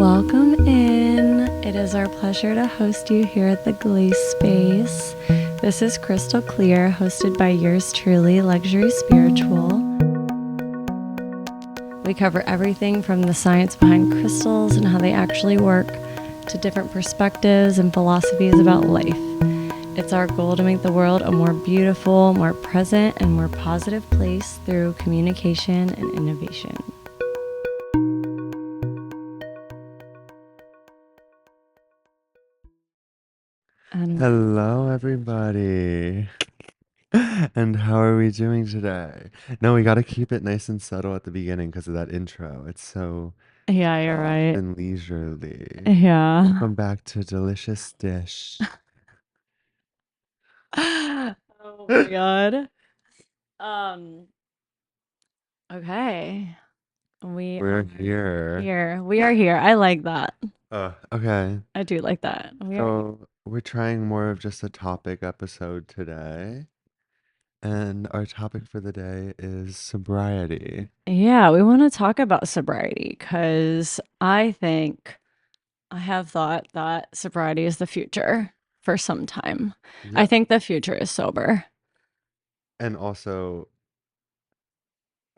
Welcome in. It is our pleasure to host you here at the Glacce space. This is Crystal Clear, hosted by yours truly, Luxury Spiritual. We cover everything from the science behind crystals and how they actually work to different perspectives and philosophies about life. It's our goal to make the world a more beautiful, more present, and more positive place through communication and innovation. Hello, everybody. And how are we doing today? No, we got to keep it nice and subtle at the beginning because of that intro. It's so Yeah, you're soft right. and leisurely. Yeah. Welcome back to Delicious Dish. Oh my god. Okay. We We're are here. here. We are here. I like that. Okay. I do like that. We are here. So we're trying more of just a topic episode today. And our topic for the day is sobriety. Yeah, we want to talk about sobriety because I think I have thought that sobriety is the future for some time. I Yeah. think the future is sober. And also,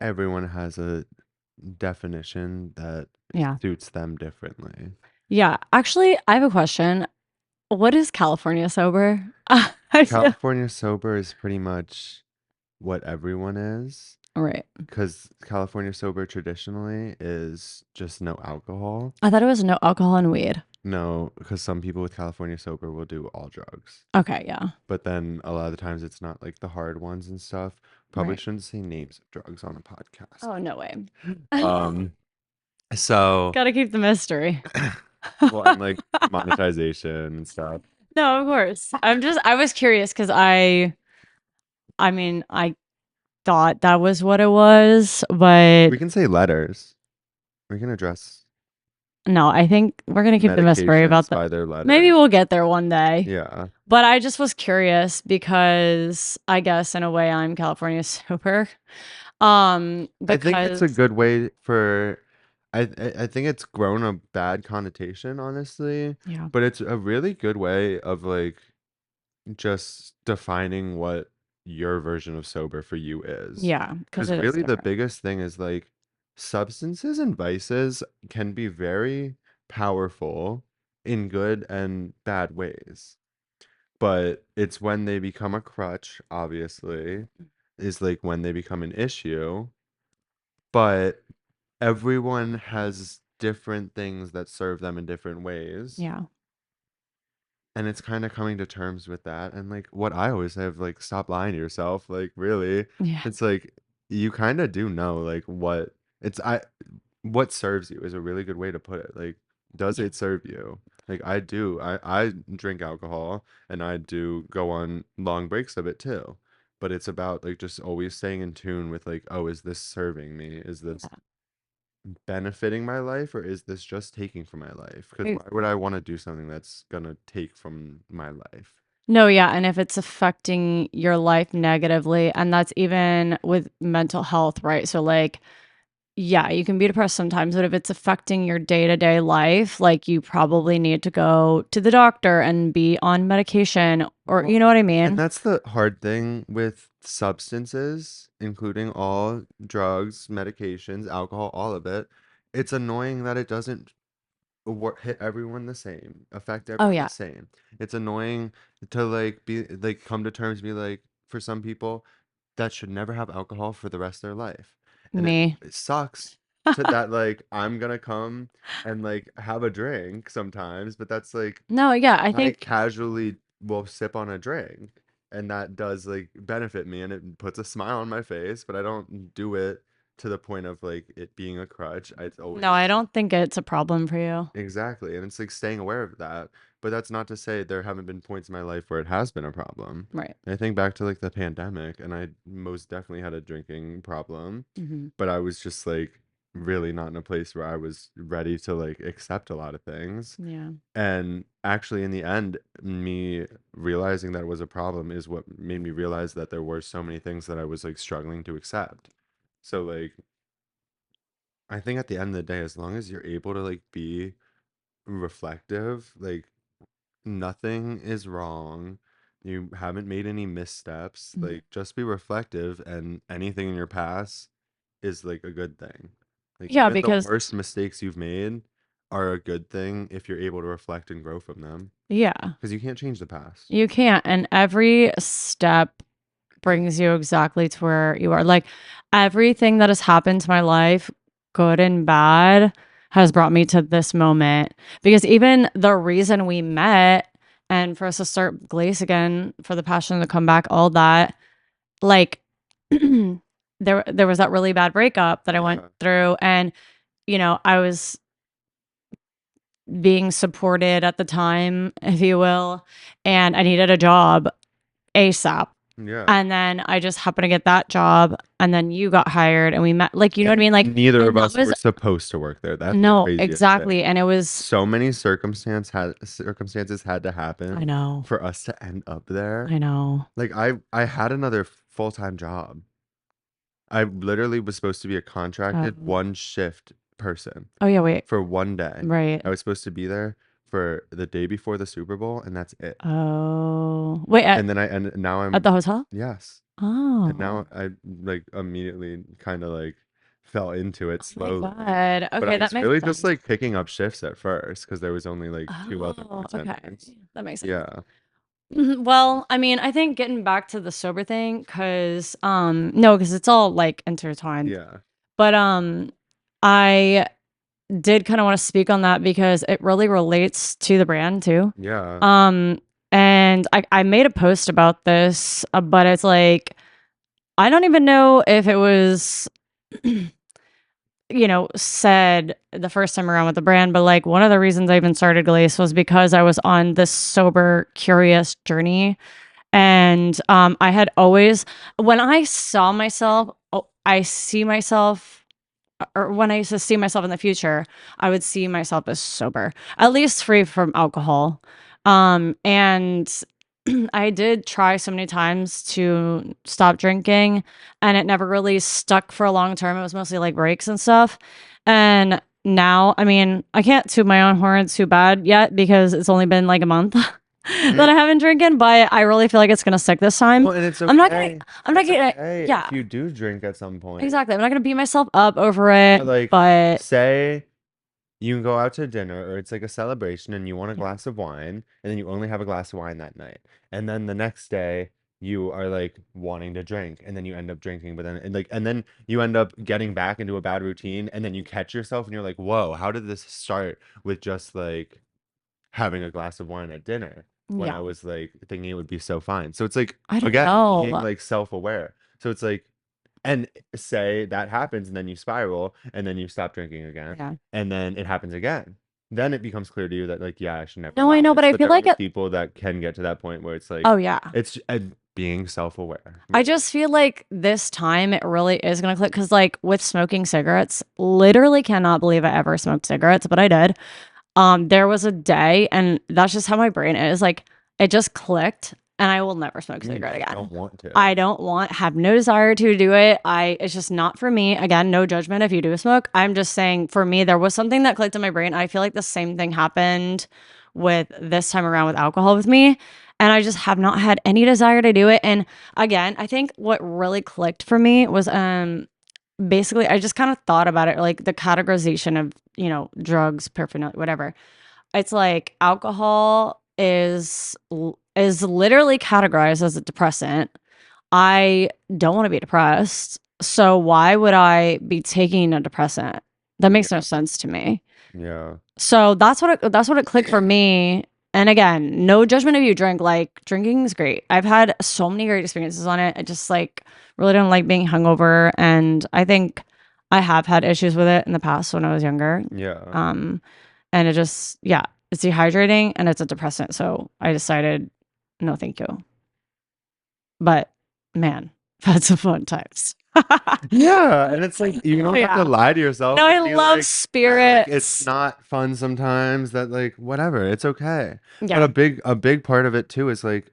everyone has a definition that Yeah. suits them differently. Yeah. Actually, I have a question. What is California sober? I feel California sober is pretty much what everyone is, right. because California sober traditionally is just no alcohol. I thought it was no alcohol and weed. No, because some people with California sober will do all drugs. Okay, yeah. But then a lot of the times it's not like the hard ones and stuff. Probably Right. shouldn't say names of drugs on a podcast. Oh, no way. Um, so, Gotta keep the mystery. well, and like monetization and stuff. No, of course. I was curious because I thought that was what it was, but We can say letters. We can address no, I think we're gonna keep the mystery about medications that. by their Maybe letter. we'll get there one day. Yeah. But I just was curious because I guess in a way I'm California sober. I think it's a Because good way for I think it's grown a bad connotation, honestly, yeah, but it's a really good way of like just defining what your version of sober for you is. yeah, because Because it is really the different. biggest thing is like substances and vices can be very powerful in good and bad ways. But it's when they become a crutch, obviously, is like when they become an issue. But everyone has different things that serve them in different ways. Yeah, And it's kind of coming to terms with that. And like what I always have, like, stop lying to yourself. Like, really, yeah, it's like you kind of do know like what serves you is a really good way to put it. Like, does yeah, it serve you? Like I do. I drink alcohol and I do go on long breaks of it too. But it's about like just always staying in tune with like, oh, is this serving me? Is this yeah. benefiting my life or is this just taking from my life? Because Ex- why would I want to do something that's gonna take from my life? No, yeah, and if it's affecting your life negatively, and that's even with mental health, right? So like yeah, you can be depressed sometimes, but if it's affecting your day-to-day life, like you probably need to go to the doctor and be on medication or you Well, know what I and mean? that's the hard thing with substances, including all drugs, medications, alcohol, all of it. It's annoying that it doesn't hit everyone the same, affect Oh everyone the yeah, same. It's annoying to like be like come to terms, be like, for some people that should never have alcohol for the rest of their life. And me. it sucks to that like I'm gonna come and like have a drink sometimes, but that's like No, yeah, I I think casually will sip on a drink and that does like benefit me and it puts a smile on my face, but I don't do it to the point of like it being a crutch. It's no, I always don't think it's a problem for you. exactly. And it's like staying aware of that. But that's not to say there haven't been points in my life where it has been a problem. Right. And I think back to like the pandemic, and I most definitely had a drinking problem, Hmm. but I was just like really not in a place where I was ready to like accept a lot of things. Yeah. And actually, in the end, me realizing that it was a problem is what made me realize that there were so many things that I was like struggling to accept. So, like, I think at the end of the day, as long as you're able to like be reflective. Like nothing is wrong. You haven't made any missteps. Mhm. Like just be reflective, and anything in your past is like a good thing. Like Yeah, even the because worst mistakes you've made are a good thing if you're able to reflect and grow from them. yeah, Because you can't change the past. you can't. And every step brings you exactly to where you are. Like everything that has happened to my life, good and bad, has brought me to this moment. Because even the reason we met and for us to start Glace again, for the passion to come back, all that, like there was that really bad breakup that I went Yeah. through, and I was being supported at the time, if you will, and I needed a job ASAP. Yeah. And then I just happened to get that job, and then you got hired and we met, like, you know what I mean? Like, Neither of and that us was were supposed to work there. That's the no, craziest thing. exactly. And it was, So many circumstances had to I happen know, for us to end up there. I know. Like I had another full-time job. I literally was supposed to be a contracted Um, one shift person oh yeah, wait, for one day. right. I was supposed to be there for the day before the Super Bowl, and that's it. Oh, wait, And then and now at I'm the hotel? yes. And Oh, now I like immediately kind of like fell into it oh my slowly. God. But I Okay, that was makes really just sense. like picking up shifts at first because there was only like two other Oh, okay. bartenders. That makes sense. Yeah. Well, I mean, I think getting back to the sober thing, cause no, cause it's all like intertwined. Yeah. But I did kind of want to speak on that because it really relates to the brand too. Yeah. Um, and I made a post about this, but it's like I don't even know if it was said the first time around with the brand, but like one of the reasons I even started Glace was because I was on this sober, curious journey. And I had always, when I saw myself, I see myself, or when I used to see myself in the future, I would see myself as sober, at least free from alcohol. And I did try so many times to stop drinking, and it never really stuck for a long term. It was mostly like breaks and stuff. And now, I mean, I can't toot my own horn too bad yet because it's only been like a month that Mm. I haven't drinking, but I really feel like it's gonna stick this time. Well, and it's I'm not gonna, okay. I'm not It's gonna, okay yeah, if you do drink at some point. exactly. I'm not gonna beat myself up over it, Like, but say you can go out to dinner or it's like a celebration and you want a yeah, glass of wine and then you only have a glass of wine that night. And then the next day you are like wanting to drink and then you end up drinking, but then and then you end up getting back into a bad routine and then you catch yourself and you're like, "Whoa, how did this start with just like having a glass of wine at dinner when I yeah. was like thinking it would be so fine?" So it's like I don't again, being know. like self-aware. So it's like and say that happens and then you spiral and then you stop drinking again Yeah. and then it happens again. Then it becomes clear to you that like yeah, I should never No, I do know, but this. I But feel there are like other it. people that can get to that point where it's like Oh yeah. it's being self-aware, I really. just feel like this time it really is gonna click because, like, with smoking cigarettes, literally cannot believe I ever smoked cigarettes, but I did. There was a day, and that's just how my brain is. Like, it just clicked, and I will never smoke a You cigarette just don't again. want to. I don't have no desire to do it. It's just not for me. Again, no judgment if you do smoke. I'm just saying for me, there was something that clicked in my brain. I feel like the same thing happened with this time around with alcohol with me. And I just have not had any desire to do it. And again, I think what really clicked for me was basically I just kind of thought about it, like the categorization of, drugs, paraphernalia, whatever. It's like alcohol is literally categorized as a depressant. I don't want to be depressed. So why would I be taking a depressant? That makes no Yeah. sense to me. Yeah. So that's what it clicked for me. And again, no judgment if you drink. Like drinking is great. I've had so many great experiences on it. I just like really don't like being hungover, and I think I have had issues with it in the past when I was younger. Yeah. Um, and it just it's dehydrating and it's a depressant. So I decided no, thank you. But man, that's a fun times. Yeah, and it's like you Oh don't have to yeah. lie to yourself No, I and be love like that like it's spirits. not fun sometimes that like whatever, it's okay. But Yeah. a big part of it too is like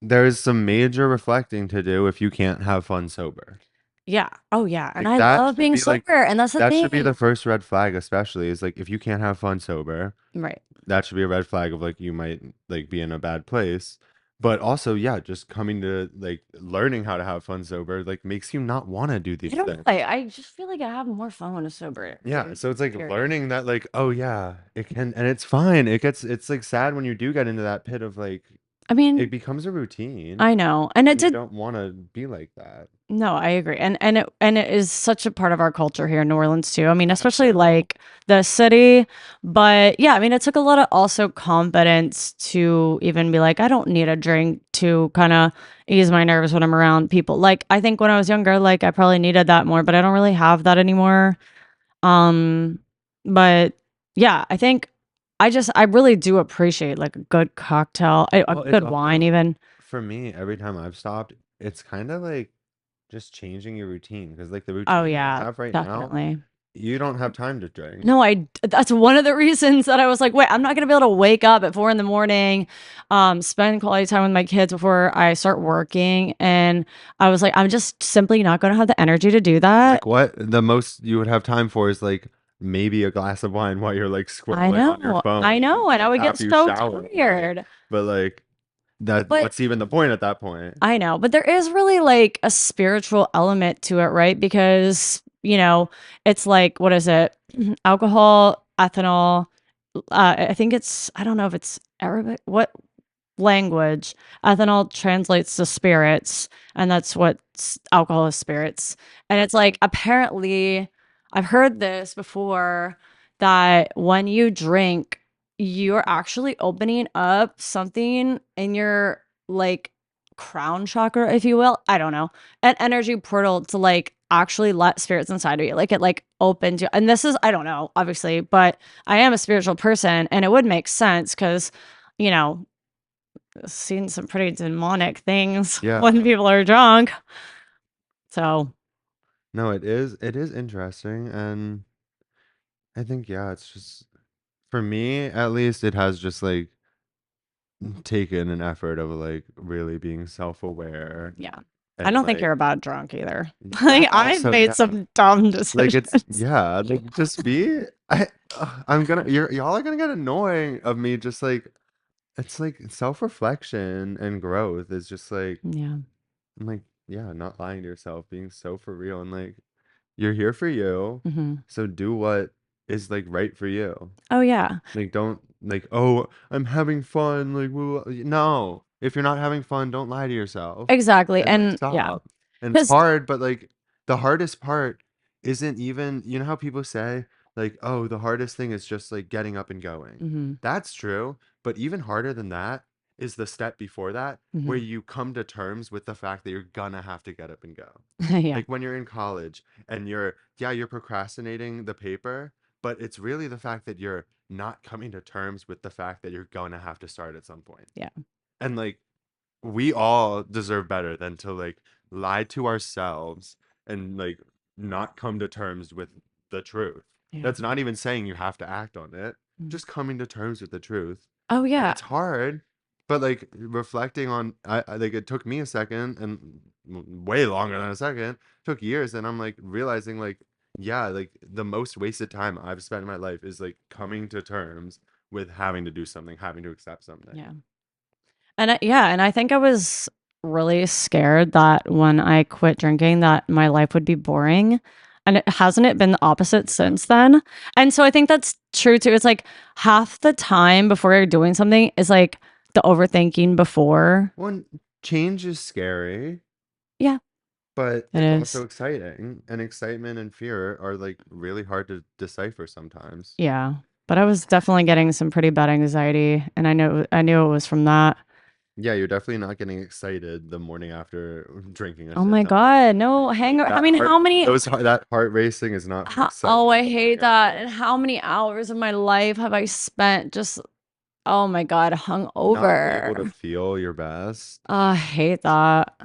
there's some major reflecting to do if you can't have fun sober. Yeah. Oh, yeah, and Like I that love should being be like sober, and that's the that should be the thing. first red flag, especially is like if you can't have fun sober, Right. that should be a red flag of like you might like be in a bad place. But also, yeah, just coming to like learning how to have fun sober like makes you not want to do I these don't things. know, I just feel like I have more fun when I'm sober, Yeah, so it's like period. learning that like, oh yeah, it can and it's fine. It's like sad when you do get into that pit of like I mean, it becomes a routine I know, and it and you did. don't want to be like that. No, I agree. And it is such a part of our culture here in New Orleans too. I mean, I especially know. like the city, but yeah, I mean, it took a lot of also confidence to even be like, I don't need a drink to kind of ease my nerves when I'm around people. Like, I think when I was younger, like I probably needed that more, but I don't really have that anymore. Um, but yeah, I think I really do appreciate like a good cocktail, a Well, it's good wine also even. for me, every time I've stopped, it's kind of like just changing your routine because like the Oh routine you yeah, have right now, definitely. you don't have time to drink. No, that's one of the reasons that I was like, wait, I'm not gonna be able to wake up at 4 in the morning, spend quality time with my kids before I start working. And I was like, I'm just simply not gonna have the energy to do that. Like what the most you would have time for is like maybe a glass of wine while you're like scrolling on your I phone, know, and I like would get after you so shower at night. tired. But like that, But what's even the point at that point? I know, but there is really like a spiritual element to it, right? Because, it's like, what is it? Alcohol, ethanol. I think I don't know if it's Arabic. What language? Ethanol translates to spirits, and that's what alcohol is, spirits. And it's like, apparently, I've heard this before, that when you drink, you're actually opening up something in your like crown chakra, if you will. I don't know, an energy portal to like actually let spirits inside of you. Like it like opens you. And this is, I don't know, obviously, but I am a spiritual person, and it would make sense because, you know, seen some pretty demonic things when Yeah. people are drunk. So, No, it is interesting and I think yeah, it's just for me at least it has just like taken an effort of like really being self-aware yeah. I and don't think like you're a bad drunk either. that Like, I've also made yeah. some dumb Like it's decisions. yeah, like just be I'm gonna y'all are gonna get annoying of me just like it's like self-reflection and growth is just like Yeah. I'm like yeah, not lying to yourself, being so for real and like you're here for you, Mhm. so do what is like right for you. Oh, yeah. Like don't like, oh, I'm having fun. Like, no, if you're not having fun, don't lie to yourself Exactly. and like And yeah. stop. And it's Because hard, but like the hardest part isn't even, you know how people say like, oh, the hardest thing is just like getting up and going. mhm, That's true, but even harder than that is the step before that where mhm. you come to terms with the fact that you're gonna have to get up and go. Yeah. Like when you're in college and you're procrastinating the paper, but it's really the fact that you're not coming to terms with the fact that you're gonna have to start at some point. Yeah. And like we all deserve better than to like lie to ourselves and like not come to terms with the truth. Yeah. That's not even saying you have to act on it, Mm. just coming to terms with the truth. Oh, And yeah. it's hard, but like reflecting on, I like it took me a second and way longer than a second, took years. And I'm like realizing, like, yeah, like the most wasted time I've spent in my life is like coming to terms with having to do something, having to accept Yeah. something. And I think I was really scared that when I quit drinking that my life would be boring. And hasn't it been the opposite Yeah. since then? And so I think that's true too. It's like half the time before you're doing something is like the overthinking before. One, change is scary, Yeah, but it it's is. also exciting. And excitement and fear are like really hard to decipher sometimes. Yeah. But I was definitely getting some pretty bad anxiety, and I knew it was from that. Yeah, you're definitely not getting excited the morning after drinking a Oh shit my ton. God. No Like hanger. I that mean, heart, that heart racing is not oh, excitement I in the morning hate after. that. And how many hours of my life have I spent just, oh my God, Not being able to hungover? feel your best. I hate that.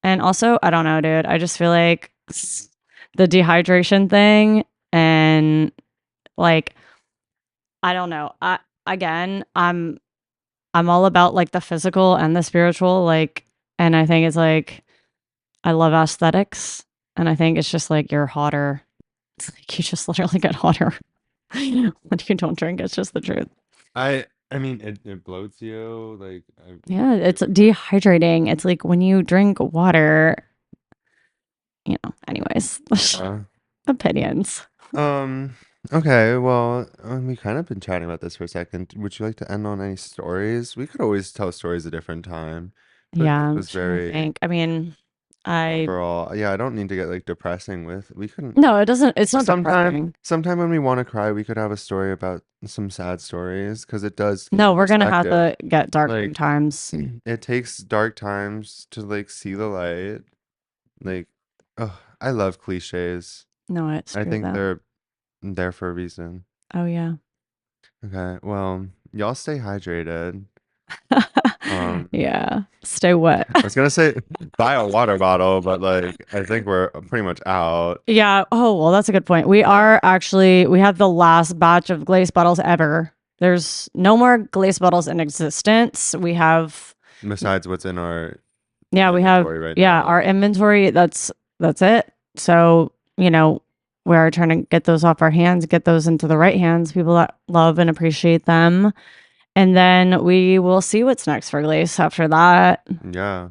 And also, I don't know, dude. I just feel like the dehydration thing, and like, I don't know. Again, I'm all about like the physical and the spiritual, like, and I think it's like I love aesthetics. And I think it's just like you're hotter. It's like you just literally get hotter when you don't drink. It's just the truth. I mean it bloats you like Yeah, it's dehydrating. It's like when you drink water, anyways, yeah. opinions. Um, okay, well, we kind of been chatting about this for a second. Would you like to end on any stories? We could always tell stories a different time. I feel like Yeah, this I'm was trying to very think. I mean, I overall. Yeah, I don't need to get like depressing with. We couldn't no, it doesn't. It's not sometime depressing. sometime when we want to cry, we could have a story about some sad stories because it does give No, we're gonna have perspective. to get dark Like sometimes. it takes dark times to like see the light. Like, oh, I love cliches. No, I screw think that. they're there for a reason. Oh yeah. Okay, well, y'all stay hydrated. Um, Yeah. Stay wet. I was gonna say buy a water bottle, but like I think we're pretty much out. Yeah. Oh, well, that's a good point. We have the last batch of glaze bottles ever. There's no more glaze bottles in existence. Besides what's in our Yeah, inventory right now. our inventory. That's it. So, we're trying to get those off our hands, get those into the right hands, people that love and appreciate them. And then we will see what's next for Glace after that. Yeah,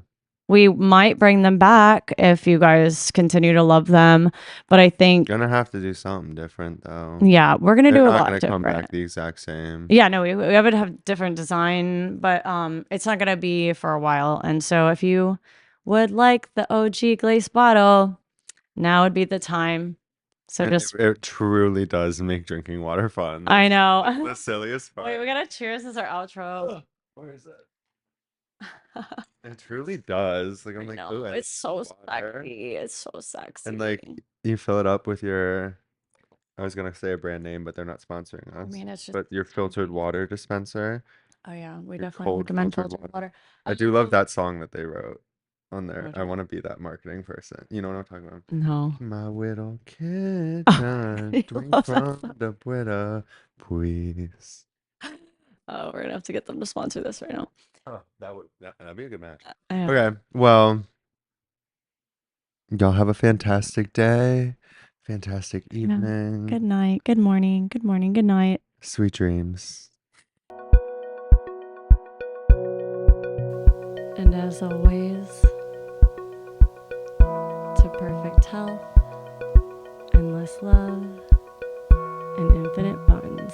We might bring them back if you guys continue to love them. But I think, gonna have to do something different though. yeah, we're going to They're do a not lot gonna come different. back the exact same. Yeah, no, we have to have different design, but it's not going to be for a while. And so if you would like the OG Glace bottle, now would be the time. So And just, it truly does make drinking water fun. I That's like know. the silliest Wait, we part. got to cheers as our outro. Ugh, where is it? It truly does. Like I I'm like, know. oh, I It's need so water. sexy. It's so And sexy. like you fill it up with your I was gonna say a brand name, but they're not sponsoring I us. mean, it's just But your filtered sexy. water dispenser, Oh yeah, we your definitely cold recommend filtered filtered water. water. I I do love love that song that they wrote on there. which I one? want to be that marketing person. You know what I'm talking about? No. My little Oh, kitchen, I drink love that from song. the Brita, please. Oh, we're gonna have to get them to sponsor this right now. Oh, that'd be a good match. Yeah. Okay, well, y'all have a fantastic day, fantastic Yeah. Good evening, night. Good morning. Good morning. Good night. sweet dreams. And as always, to perfect health, endless love, and infinite buttons.